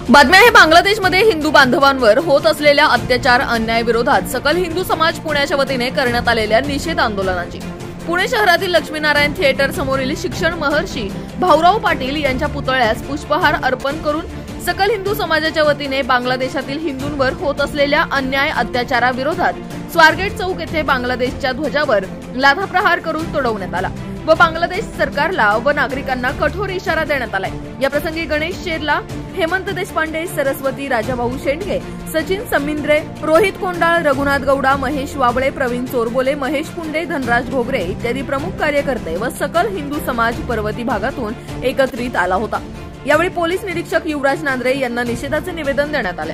बातम्या आहे बांगलादेशमध्ये हिंदू बांधवांवर होत असलेल्या अत्याचार अन्याय विरोधात सकल हिंदू समाज पुण्याच्या वतीने करण्यात आलेल्या निषेध आंदोलनाची पुणे शहरातील लक्ष्मीनारायण थिएटर समोरील शिक्षण महर्षी भाऊराव पाटील यांच्या पुतळ्यास पुष्पहार अर्पण करून सकल हिंदू समाजाच्या वतीने बांगलादेशातील हिंदूंवर होत असलेल्या अन्याय अत्याचाराविरोधात स्वारगेट चौक येथे बांगलादेशच्या ध्वजावर लाथाप्रहार करून तोडवण्यात आला व बांगलादेश सरकारला व नागरिकांना कठोर इशारा देण्यात आलाय। या प्रसंगी गणेश शेरला, हेमंत देशपांडे, सरस्वती, राजाभाऊ शेंडगे, सचिन समिंद्रे, रोहित कोंडाळ, रघुनाथ गौडा, महेश वाबळे, प्रवीण चोरबोले, महेश पुंडे, धनराज घोगरे इत्यादी प्रमुख कार्यकर्ते व सकल हिंदू समाज पर्वती भागातून एकत्रित आला होता। यावेळी पोलीस निरीक्षक युवराज नांद्रे यांना निषेधाचे निवेदन देण्यात आले।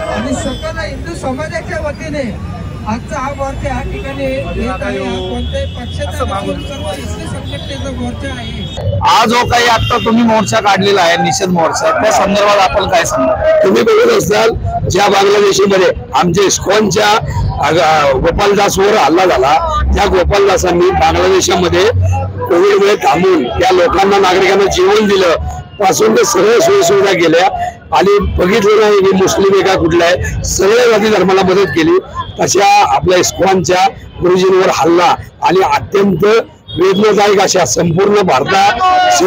आणि सकल हिंदू समाजाच्या वतीने आजचा हा मोर्चा या ठिकाणी कोणत्याही पक्षाचा सर्व हिंदू संघटनेचा मोर्चा आहे। आज जो काही आता तुम्ही मोर्चा काढलेला आहे निषेध मोर्चा, त्या संदर्भात आपण काय सांगता? तुम्ही बघत असाल ज्या बांगलादेशीमध्ये आमच्या इस्कॉनच्या गोपालदासवर हल्ला झाला, त्या गोपालदासांनी बांगलादेशामध्ये कोविडमुळे थांबून त्या लोकांना नागरिकांना जीवन दिलं पासून ते सर्व सोयीसुविधा केल्या आणि बघितलं नाही की मुस्लिम आहे का कुठला आहे, सगळ्या जाती धर्माला मदत केली। तशा आपल्या इस्कॉनच्या गुरुजींवर हल्ला आणि अत्यंत वेदनादायक अशा संपूर्ण भारतात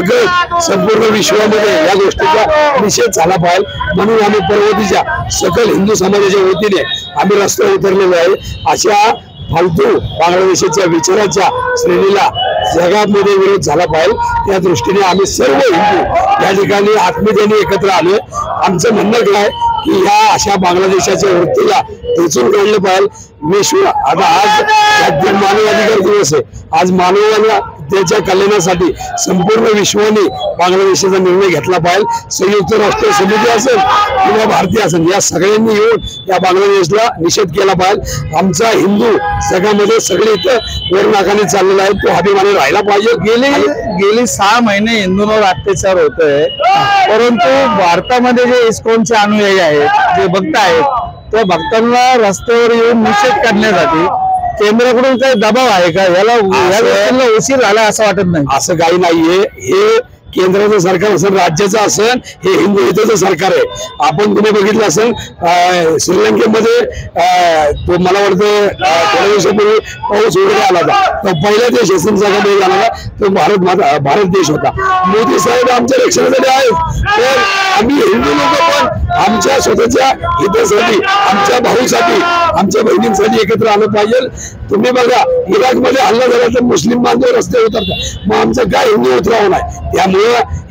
संपूर्ण विश्वामध्ये या गोष्टीचा निषेध झाला पाहिजे म्हणून आम्ही पर्वतीच्या सकल हिंदू समाजाच्या वतीने आम्ही रस्त्यावर उतरलेलो आहे। अशा फालतू बांगलादेशाच्या विचाराच्या श्रेणीला जगामध्ये विरोध झाला पाहिजे, त्या दृष्टीने आम्ही सर्व हिंदू या ठिकाणी आत्मीयतेने एकत्र आलोय। आमचं म्हणणं काय की ह्या अशा बांगलादेशाच्या वृत्तीला ठेचून काढलं पाहिजे। विश्व आता आज मानव अधिकार दिवस आहे, आज मानवाला त्याच्या कल्याणासाठी संपूर्ण विश्वाने बांगलादेशाचा निर्णय घेतला पाहिजे। संयुक्त राष्ट्र समिती असेल किंवा भारतीय असेल या सगळ्यांनी येऊन या बांगलादेशला निषेध केला पाहिजे। आमचा हिंदू जगामध्ये सगळे इथं वर नाकाने चाललेला आहे, तो अभिमानी राहिला पाहिजे। गेली 6 महिने हिंदूंवर अत्याचार होतोय, परंतु भारतामध्ये जे इस्कॉनचे अनुयायी आहेत, जे भक्त आहेत, त्या भक्तांना रस्त्यावर येऊन निषेध करण्यासाठी केंद्राकडून काही दबाव आहे का? याला उशीर झाला असं वाटत नाही? असं काही नाहीये। हे केंद्राचं सरकार असेल, राज्याचं असेल, हे हिंदू हिताचं सरकार आहे। आपण तुम्ही बघितलं असेल श्रीलंकेमध्ये तो मला वाटतं थोड्या दिवसापूर्वी पाऊस वगैरे आला होता, तो पहिला देश असेल जगामध्ये झाला तो भारत देश होता। मोदी साहेब आमच्या रक्षणासाठी आहेत, तर आम्ही हिंदू लोक पण आमच्या स्वतःच्या हितासाठी, आमच्या भाऊसाठी, आमच्या बहिणींसाठी एकत्र आलं पाहिजे। तुम्ही बघा इराकमध्ये हल्ला झाला तर मुस्लिम बांधव रस्ते उतरतात, मग आमचं काय हिंदू उतरावं नाही? त्यामुळे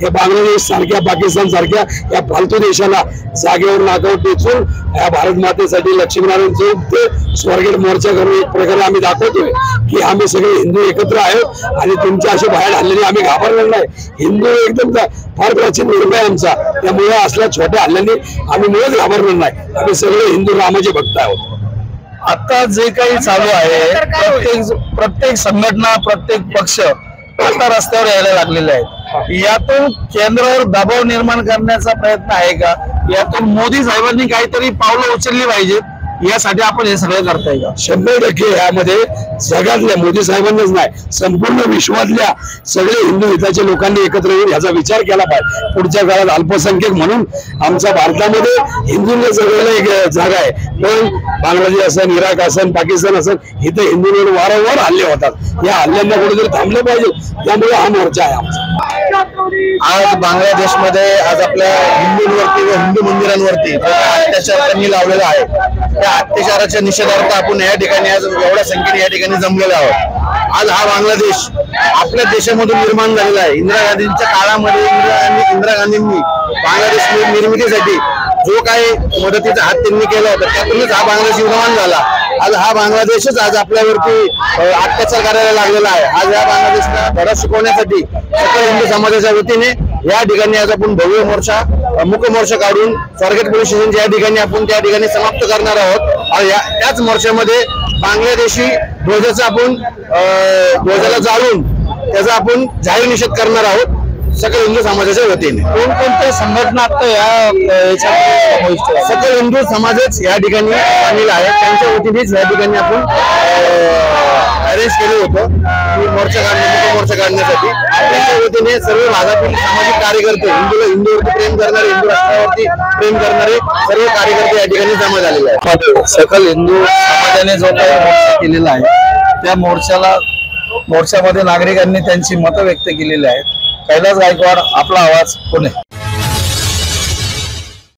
हे बांगलादेश सारख्या, पाकिस्तान सारख्या या फालतू देशाला जागेवर नाकावर टेचून या भारत मातेसाठी लक्ष्मीनारायण चौक ते स्वारगेट मोर्चा करून एक प्रकारे आम्ही दाखवतोय की आम्ही सगळे हिंदू एकत्र आहोत आणि तुमच्या असे बाहेर हल्ल्याने आम्ही घाबरणार नाही। हिंदू एकदम फार प्राचीन धर्म आहे आमचा, त्यामुळे असल्या छोट्या हल्ल्याने आम्ही मुळेच घाबरणार नाही। आम्ही सगळे हिंदू रामाचे भक्त आहोत। आता जे काही चालू आहे प्रत्येक संघटना, प्रत्येक पक्ष आता रस्त्यावर यायला लागलेले आहेत। यातून केंद्रावर दबाव निर्माण करण्याचा प्रयत्न आहे का? यातून मोदी साहेबांनी काहीतरी पावलं उचलली पाहिजेत, यासाठी आपण हे सगळं करताय का? 100% यामध्ये जगातल्या मोदी साहेबांनाच नाही, संपूर्ण विश्वातल्या सगळे हिंदू हिताच्या लोकांनी एकत्र येऊन याचा विचार केला पाहिजे। पुढच्या काळात अल्पसंख्याक म्हणून आमच्या भारतामध्ये हिंदूंना सगळ्याला एक जागा आहे, पण बांगलादेश असेल, इराक असेल, पाकिस्तान असेल, इथे हिंदूंवर वारंवार हल्ले होतात। या हल्ल्यांना कुठेतरी थांबलं पाहिजे, त्यामुळे हा मोर्चा आहे आमचा। आज बांगलादेशमध्ये आज आपल्या हिंदूंवरती व हिंदू मंदिरांवरती अत्याचार त्यांनी लावलेला आहे, त्या अत्याचाराच्या निषेधार्थ आपण या ठिकाणी आज एवढ्या संख्येने या ठिकाणी जमलेलो आहोत। आज हा बांगलादेश आपल्या देशामधून निर्माण झालेला आहे। इंदिरा गांधींच्या काळामध्ये इंदिरा गांधींनी बांगलादेश निर्मितीसाठी जो काही मदतीचा हात त्यांनी केला होता, त्यातूनच हा बांगलादेश निर्माण झाला। आज हा बांगलादेशच आज आपल्यावरती अत्याचार करायला लागलेला आहे। आज या बांगलादेशला धडा शिकवण्यासाठी सकल हिंदू समाजाच्या वतीने या ठिकाणी आज आपण भव्य मोर्चा, मुक मोर्चा काढून स्वारगेट पोलीस स्टेशनच्या या ठिकाणी आपण त्या ठिकाणी समाप्त करणार आहोत। आणि त्याच मोर्चामध्ये बांगलादेशी ध्वजाचा आपण ध्वजाला जाळून त्याचा आपण जाहीर निषेध करणार आहोत। सकल हिंदू समाजाच्या वतीने. कोणकोणत्या संघटना आता याच्यामध्ये समाविष्ट आहेत? सकल हिंदू समाजच या ठिकाणी सामील आहे. त्यांच्या वतीनेच या ठिकाणी आपण अरेंज केलं होतं की मोर्चा काढण्यासाठी. त्यांच्या वतीने सर्व भागातील सामाजिक कार्यकर्ते, हिंदूवरती प्रेम करणारे, हिंदू राष्ट्रावरती प्रेम करणारे सर्व कार्यकर्ते या ठिकाणी जमा झालेले आहेत. सकल हिंदू समाजाने जो काही मोर्चा केलेला आहे त्या मोर्चामध्ये नागरिकांनी त्यांची मतं व्यक्त केलेली आहेत. कैलास गायकवाड, आपला आवाज, पुणे.